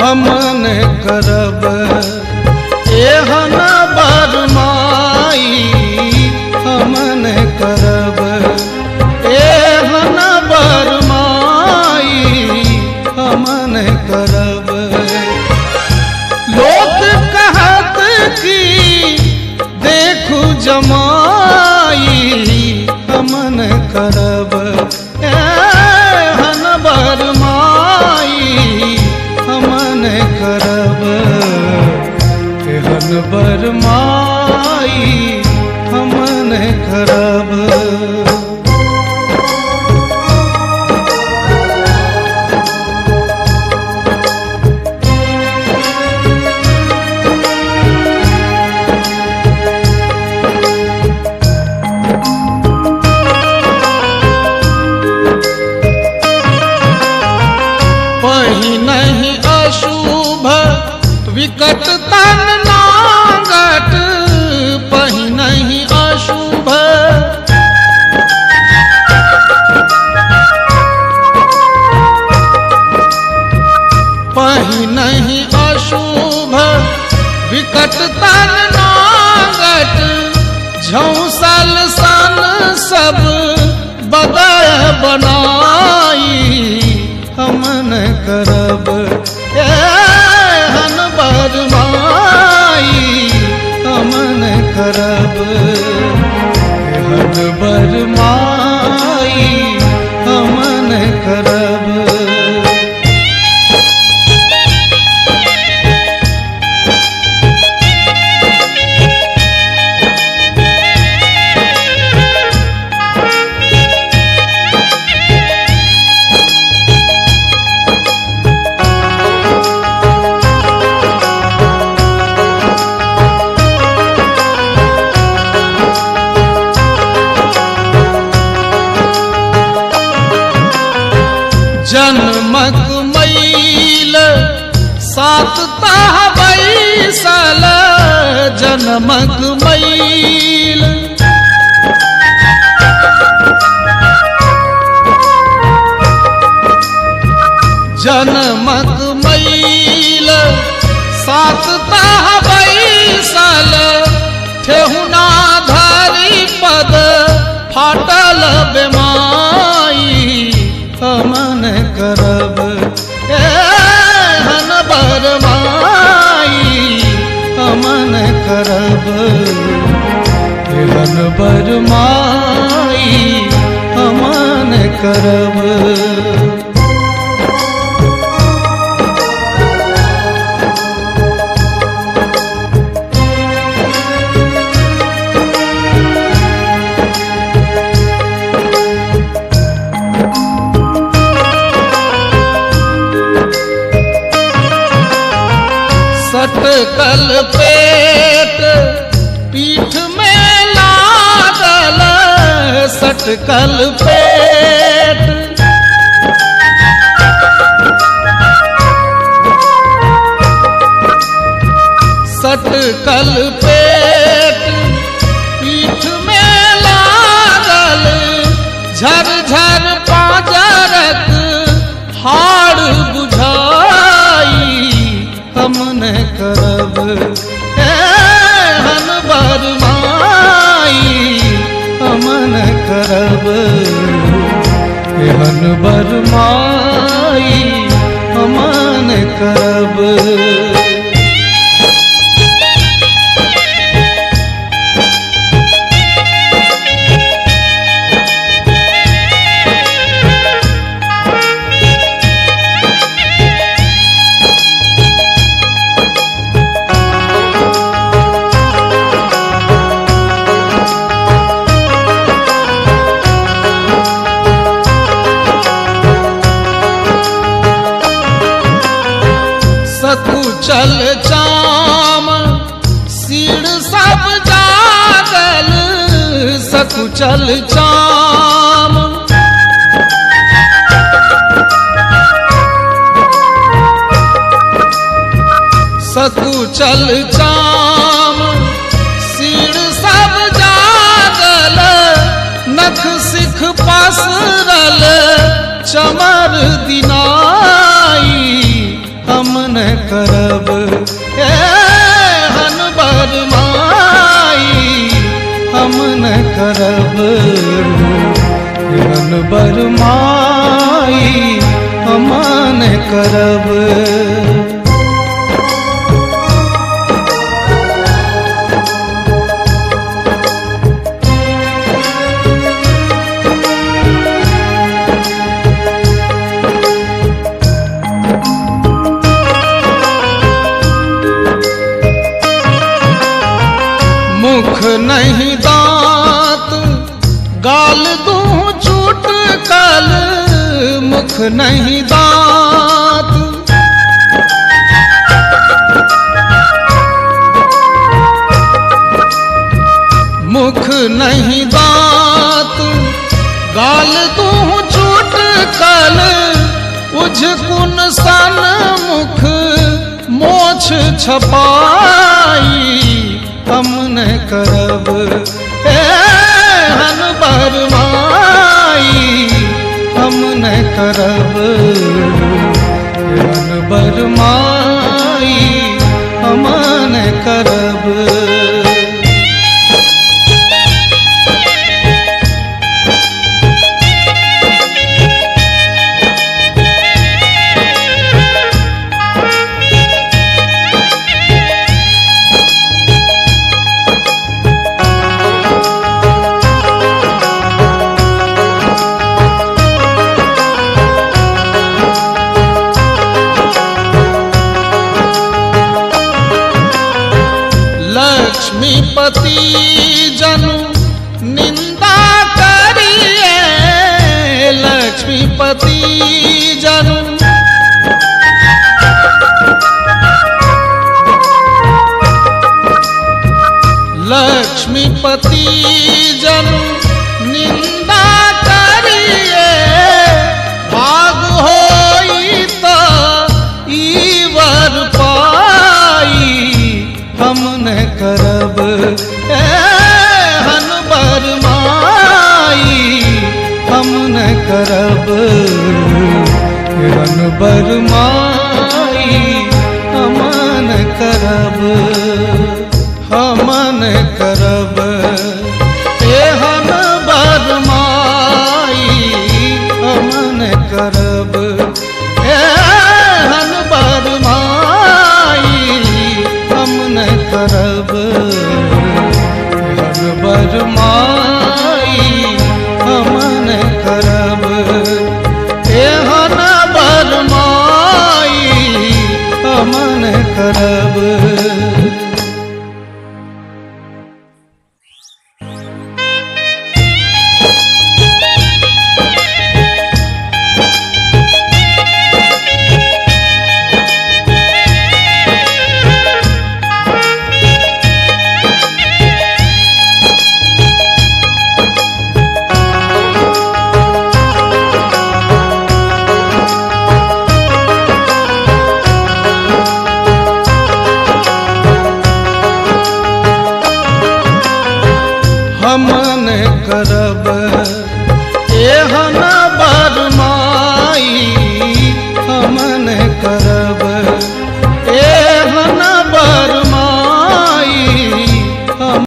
हमन करब एहन बरमाई हमन करब एहन बरमाई हमन करब। लोग कहत कि देखू जमाई हमन करब एहन बरमाई हमन करब एहन बरमाई हमन करब। पहिनहि अशुभ विकट तन नागट पहिनहि अशुभ पहिनहि अशुभ विकट तन नागट झौसल सन सब बदय बनाई हमन करब एहन बरमाई हमन करब एहन बरमाई हमन करब। जन्मक मैल सात ताह बैसल जन्मक मैल जन्मक मैल सात ताह बैसल ठेहुना धरी पद फाटल बेमाई हमन करब एहन बरमाई हमन करब एहन बरमाई हमन करब। सटकल पेट पीठ में लागल सटकल पेट सटकल पेट पीठ में लागल झरझर पाजरक हाड़ बुझाई हमन करब एहन बरमाई हमन करब एहन बरमाई हमन करब। सकुचल चाम सिर सब जागल सकुचल चाम सकुचल चाम सिर सब जागल नख सिख पसरल चमर दिनाई हमन करब एहन बरमाई हम न करब एहन बरमाई हम न करब। मुख नहीं दांत गाल दूं चुटकल मुख नहीं दांत मुख नहीं दांत गाल दूं चुटकल उझकुन सन मुख मोछ छपाई हम न करब एहन बरमाई हम न करब एहन बरमाई हम न करब। लक्ष्मीपति जनु निंदा करिए लक्ष्मीपति जनु लक्ष्मीपति जनु निंदा करिए भाग होई तो ईवर पाई हम न करब एहन बरमाई हम न करब एहन बरमाई हम न करब हम न करब एहन बरमाई हम न करब एहन बरमाई हम न करब एहन बरमाई हम न करब एहन बरमाई हम न करब। हम न करब